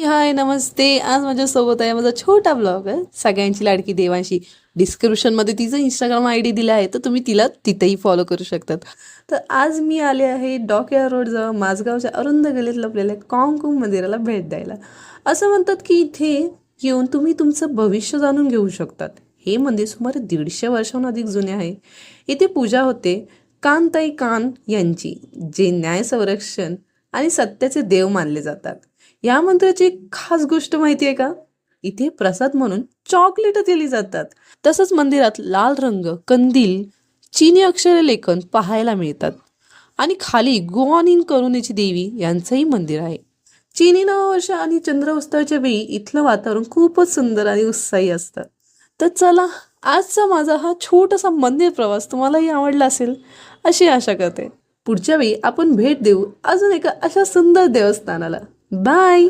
हाय नमस्ते. आज माझ्यासोबत आहे माझा छोटा ब्लॉग आहे, सगळ्यांची लाडकी देवांशी. डिस्क्रिप्शनमध्ये तिचं इंस्टाग्राम आय डी दिला आहे, तर तुम्ही तिला तिथेही फॉलो करू शकतात. तर आज मी आले आहे डॉकयार्ड रोडजवळ माझगावच्या अरुंद गलीत लपलेल्या कांगकुम मंदिराला भेट द्यायला. असं म्हणतात की इथे येऊन तुम्ही तुमचं भविष्य जाणून घेऊ शकतात. हे मंदिर सुमारे 150 वर्षांहून अधिक जुने आहे. इथे पूजा होते कांताई कान यांची, जे न्याय संरक्षण आणि सत्याचे देव मानले जातात. या मंदिराची एक खास गोष्ट माहिती आहे का? इथे प्रसाद म्हणून चॉकलेट दिली जातात. तसंच मंदिरात लाल रंग, कंदील, चीनी अक्षरे लेखन पाहायला मिळतात. आणि खाली गुआनिन करुणेची देवी यांचंही मंदिर आहे. चीनी नववर्ष आणि चंद्र उत्सवाच्या वेळी इथलं वातावरण खूपच सुंदर आणि उत्साही असतं. तर चला, आजचा माझा हा छोटासा मंदिर प्रवास तुम्हालाही आवडला असेल अशी आशा करते. पुढच्या वेळी आपण भेट देऊ अजून एका अशा सुंदर देवस्थानाला. बाय.